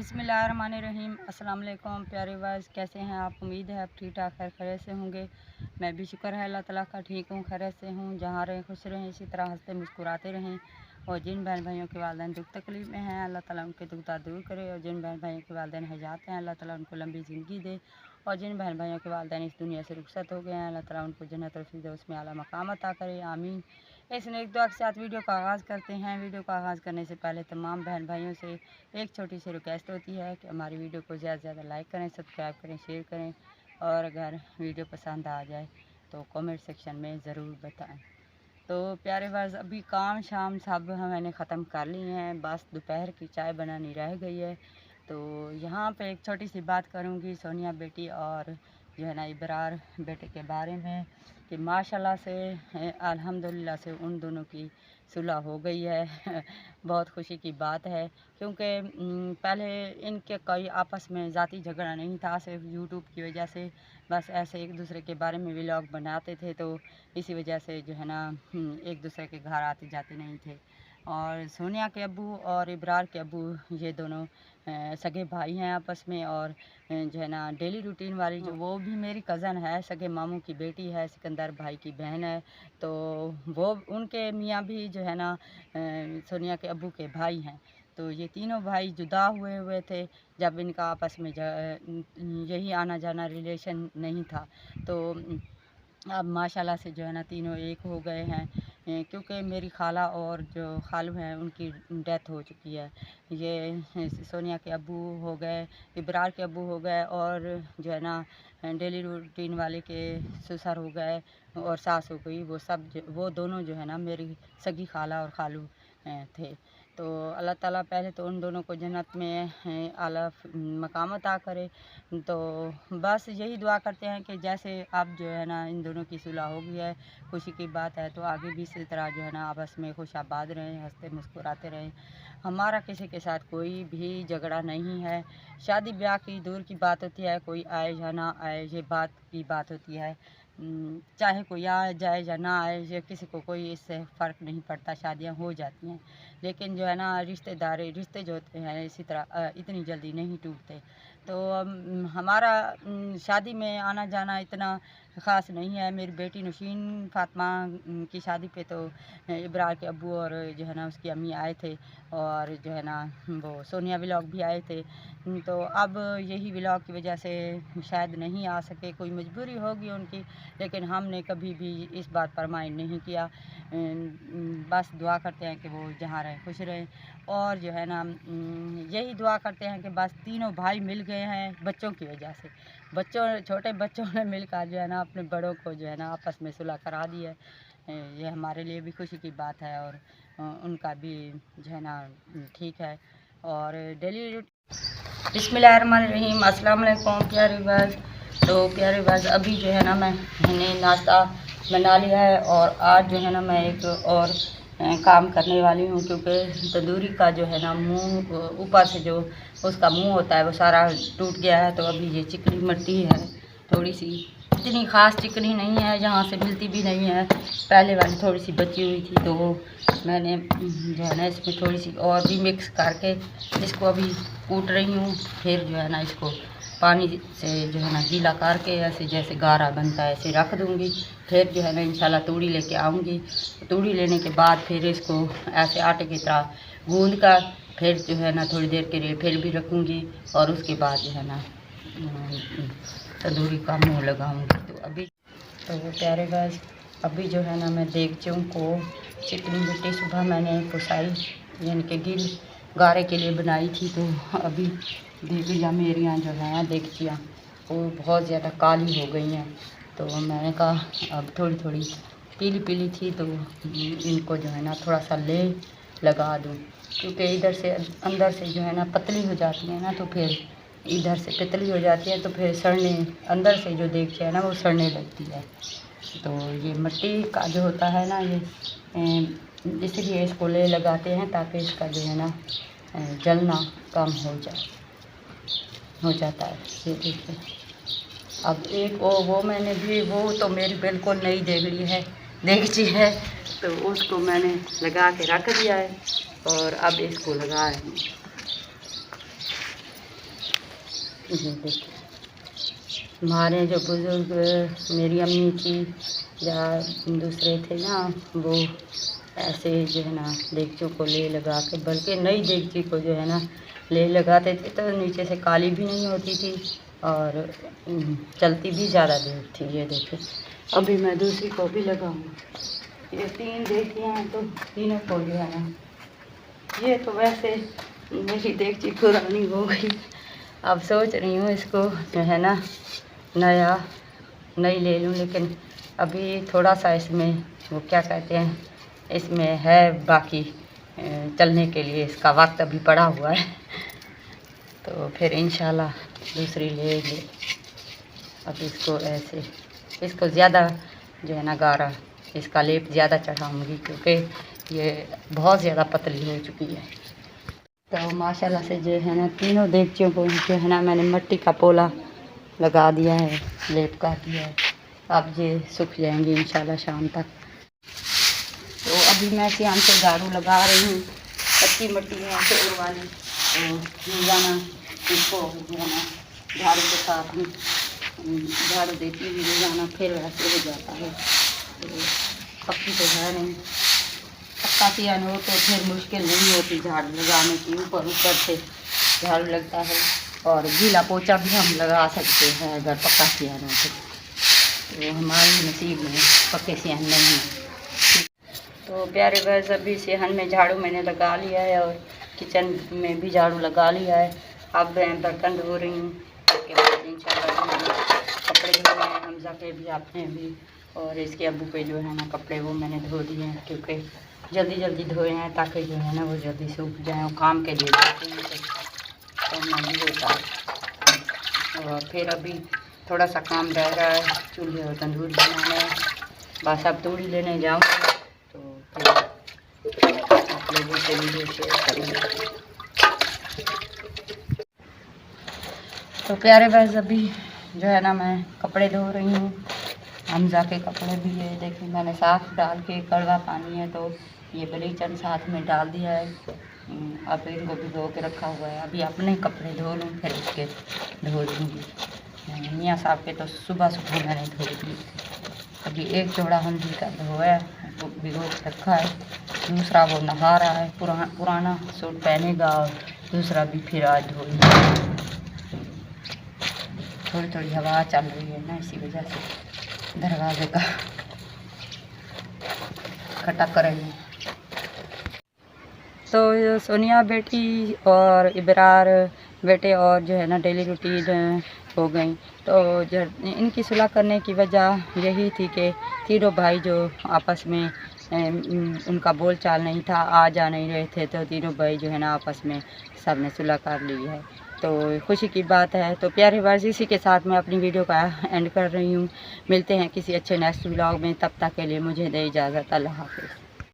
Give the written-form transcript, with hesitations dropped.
बिस्मिल्लाहिर्रहमानिर्रहीम। अस्सलाम वालेकुम प्यारे वाइस, कैसे हैं आप? उम्मीद है आप ठीक ठाक खैर खैरियत से होंगे। मैं भी शुक्र है अल्लाह ताला का ठीक हूँ, खैरियत से हूँ। जहाँ रहें खुश रहें, इसी तरह हंसते मुस्कुराते रहें। और जिन बहन भाइयों के वालिदैन दुख तकलीफ़ में हैं, अल्लाह ताला उनके दुख दर्द दूर करे। और जिन बहन भाइयों के वालिदैन हयात हैं, अल्लाह ताला उनको लंबी ज़िंदगी दे। और जिन बहन भाइयों के वालिदैन इस दुनिया से रुखसत हो गए हैं, अल्लाह ताला उनको जन्नतुल फिरदौस में आला मकाम अता करे, आमीन। इस नेक दुआ के साथ वीडियो का आगाज़ करते हैं। वीडियो का आगाज़ करने से पहले तमाम बहन भाइयों से एक छोटी सी रिक्वेस्ट होती है कि हमारी वीडियो को ज़्यादा से ज़्यादा लाइक करें, सब्सक्राइब करें, शेयर करें। और अगर वीडियो पसंद आ जाए तो कमेंट सेक्शन में ज़रूर बताएं। तो प्यारे वर्स, अभी काम शाम सब मैंने ख़त्म कर लिए हैं, बस दोपहर की चाय बनानी रह गई है। तो यहाँ पे एक छोटी सी बात करूँगी सोनिया बेटी और जो है ना इब्रार बेटे के बारे में कि माशाल्लाह से अल्हम्दुलिल्लाह से उन दोनों की सुलह हो गई है। बहुत खुशी की बात है, क्योंकि पहले इनके कोई आपस में ज़ाती झगड़ा नहीं था, सिर्फ यूट्यूब की वजह से बस ऐसे एक दूसरे के बारे में व्लॉग बनाते थे, तो इसी वजह से जो है ना एक दूसरे के घर आते जाते नहीं थे। और सोनिया के अब्बू और इब्रार के अब्बू ये दोनों सगे भाई हैं आपस में। और जो है ना डेली रूटीन वाली जो वो भी मेरी कज़न है, सगे मामू की बेटी है, सिकंदर भाई की बहन है। तो वो उनके मियाँ भी जो है ना सोनिया के अब्बू के भाई हैं। तो ये तीनों भाई जुदा हुए हुए थे जब इनका आपस में यही आना जाना रिलेशन नहीं था। तो अब माशाल्लाह से जो है ना तीनों एक हो गए हैं, क्योंकि मेरी खाला और जो खालू हैं उनकी डेथ हो चुकी है। ये सोनिया के अब्बू हो गए, इब्रार के अब्बू हो गए, और जो है ना डेली रूटीन वाले के ससुर हो गए और सास हो गई। वो दोनों जो है ना मेरी सगी खाला और खालू थे। तो अल्लाह ताला पहले तो उन दोनों को जन्नत में आला मकाम अता करे। तो बस यही दुआ करते हैं कि जैसे अब जो है ना इन दोनों की सुलह हो गई है, खुशी की बात है, तो आगे भी इसी तरह जो है ना आपस में खुश आबाद रहें, हंसते मुस्कुराते रहें। हमारा किसी के साथ कोई भी झगड़ा नहीं है। शादी ब्याह की दूर की बात होती है, कोई आए या ना आए ये बात की बात होती है। चाहे कोई आ जाए या ना आए, ये किसी को कोई इससे फ़र्क नहीं पड़ता, शादियां हो जाती हैं। लेकिन जो है ना रिश्ते जो होते हैं इसी तरह इतनी जल्दी नहीं टूटते। तो हमारा शादी में आना जाना इतना ख़ास नहीं है। मेरी बेटी नौशीन फ़ातिमा की शादी पे तो इब्रार के अब्बू और जो है ना उसकी अम्मी आए थे, और जो है ना वो सोनिया व्लॉग भी आए थे। तो अब यही व्लॉग की वजह से शायद नहीं आ सके, कोई मजबूरी होगी उनकी, लेकिन हमने कभी भी इस बात पर माइंड नहीं किया। बस दुआ करते हैं कि वो जहाँ रहें खुश रहें। और जो है ना यही दुआ करते हैं कि बस तीनों भाई मिल गए हैं बच्चों की वजह से। छोटे बच्चों ने मिलकर जो है ना अपने बड़ों को जो है ना आपस में सुलह करा दी है। ये हमारे लिए भी खुशी की बात है, और उनका भी जो है ना ठीक है। और डेली बिस्मिल्लाहिर्रहमानिर्रहीम। अस्सलाम वालेकुम प्यारे बस। तो प्यारे बस, अभी जो है ना मैंने नाश्ता बना लिया है, और आज जो है ना मैं एक और काम करने वाली हूँ, क्योंकि तंदूरी का जो है ना मुंह ऊपर से जो उसका मुंह होता है वो सारा टूट गया है। तो अभी ये चिकनी मिट्टी है थोड़ी सी, इतनी ख़ास चिकनी नहीं है, यहाँ से मिलती भी नहीं है। पहले वाली थोड़ी सी बची हुई थी, तो मैंने जो है ना इसमें थोड़ी सी और भी मिक्स करके इसको अभी कूट रही हूँ। फिर जो है ना इसको पानी से जो है ना गीला करके ऐसे जैसे गारा बनता है ऐसे रख दूँगी। फिर जो है ना इंशाल्लाह तूड़ी लेके आऊँगी। तूड़ी लेने के बाद फिर इसको ऐसे आटे की तरह गूँध कर फिर जो है ना थोड़ी देर के लिए फिर भी रखूँगी, और उसके बाद जो है ना तंदूरी का मुँह लगाऊँगी। तो प्यारे बस, अभी जो है ना मैं देगचों को चिकनी मिट्टी सुबह मैंने पुसाई, यानी कि गिल गारे के लिए बनाई थी। तो अभी देगियाँ मेरियाँ जो हैं देगचियाँ वो बहुत ज़्यादा काली हो गई हैं। तो मैंने कहा अब थोड़ी थोड़ी पीली पीली थी, तो इनको जो है ना थोड़ा सा ले लगा दूँ, क्योंकि इधर से अंदर से जो है ना पतली हो जाती है ना, तो फिर इधर से पतली हो जाती है, तो फिर सड़ने अंदर से जो देगची है ना वो सड़ने लगती है। तो ये मिट्टी का जो होता है ना ये इसलिए इसको ले लगाते हैं, ताकि इसका जो है ना जलना कम हो जाता है। ये देखिए, अब एक वो मैंने भी, वो तो मेरी बिल्कुल नई देगची है, तो उसको मैंने लगा के रख दिया है, और अब इसको लगा रही हूँ। ये देखिए, हमारे जो बुज़ुर्ग, मेरी अम्मी थी या दूसरे थे ना, वो ऐसे जो है ना देगचों को ले लगा के, बल्कि नई देगची को जो है ना ले लगाते थे तो नीचे से काली भी नहीं होती थी और चलती भी ज़्यादा देर थी। ये देखिए, अभी मैं दूसरी को भी लगाऊंगी। ये 3 देगचियाँ हैं तो तीनों को जो है ना, ये तो वैसे मेरी देगची पुरानी हो गई, अब सोच रही हूँ इसको जो है ना नई ले लूँ, लेकिन अभी थोड़ा सा इसमें वो क्या कहते हैं, इसमें है बाकी चलने के लिए इसका वक्त अभी पड़ा हुआ है, तो फिर इंशाल्लाह दूसरी लेंगे। अब इसको ऐसे, इसको ज़्यादा जो है ना गाढ़ा, इसका लेप ज़्यादा चढ़ाऊँगी क्योंकि ये बहुत ज़्यादा पतली हो चुकी है। तो माशाल्लाह से जो है ना तीनों देगचियों को जो है ना मैंने मिट्टी का पोला लगा दिया है, लेप कर दिया है। अब ये सूख जाएंगी इंशाल्लाह शाम तक। तो अभी मैं शाम से झाड़ू लगा रही हूँ, कच्ची मिट्टी है फ्लोर वाली, तो रोज़ाना इसको जो है ना झाड़ू के साथ ही झाड़ू देती हूँ रोज़ाना, फिर वैसे हो जाता है। तो पक्की तो है नहीं, पक्का सियान हो तो फिर मुश्किल नहीं होती झाड़ू लगाने की, ऊपर से झाड़ू लगता है और गीला पोछा भी हम लगा सकते हैं अगर पक्का सियान हो तो हमारे नसीब में पक्के सियान नहीं है। तो प्यारे बस अभी सेहन में झाड़ू मैंने लगा लिया है और किचन में भी झाड़ू लगा लिया है। अब मैं बर्तन धो रही हूँ, उसके बाद इंशाल्लाह कपड़े धोने हैं, हमजा के भी अपने भी और इसके अब्बू पे जो है ना कपड़े वो मैंने धो दिए हैं क्योंकि जल्दी धोए हैं ताकि जो है ना वो जल्दी सूख जाएँ और काम के लिए जाते हैं तो नहीं होता है। और फिर अभी थोड़ा सा काम रह रहा है, चूल्हे और तंदूर बनाने हैं, बस अब तूड़ी लेने जाऊँगी तो फिर आप लोगों से वीडियो शेयर करूँगी। तो प्यारे बस अभी जो है ना मैं कपड़े धो रही हूँ, हमजा के कपड़े भी ये देखिए मैंने साफ डाल के, कड़वा पानी है तो ये बलीचन साथ में डाल दिया है, अब इनको भी धो के रखा हुआ है। अभी अपने कपड़े धो लूँ फिर उसके धो दूँगी। मियाँ साहब के तो सुबह मैंने धो दी। अभी एक जोड़ा हल्दी का धोया वो भिगो के रखा है, दूसरा वो नहा रहा है, पुराना सूट पहनेगा और दूसरा भी फिर आज धोएगा। थोड़ी हवा चल रही है ना, इसी वजह से दरवाजे का खटक रही है। तो सोनिया बेटी और इबरार बेटे और जो है ना डेली रूटीन हो गई, तो जो इनकी सुलह करने की वजह यही थी कि तीनों भाई जो आपस में उनका बोल चाल नहीं था, आ जा नहीं रहे थे, तो तीनों भाई जो है ना आपस में सब ने सुलह कर ली है, तो खुशी की बात है। तो प्यारे वर्ष इसी के साथ मैं अपनी वीडियो का एंड कर रही हूँ। मिलते हैं किसी अच्छे नेक्स्ट व्लॉग में, तब तक के लिए मुझे दे इजाज़त। अल्लाह हाफ़िज़।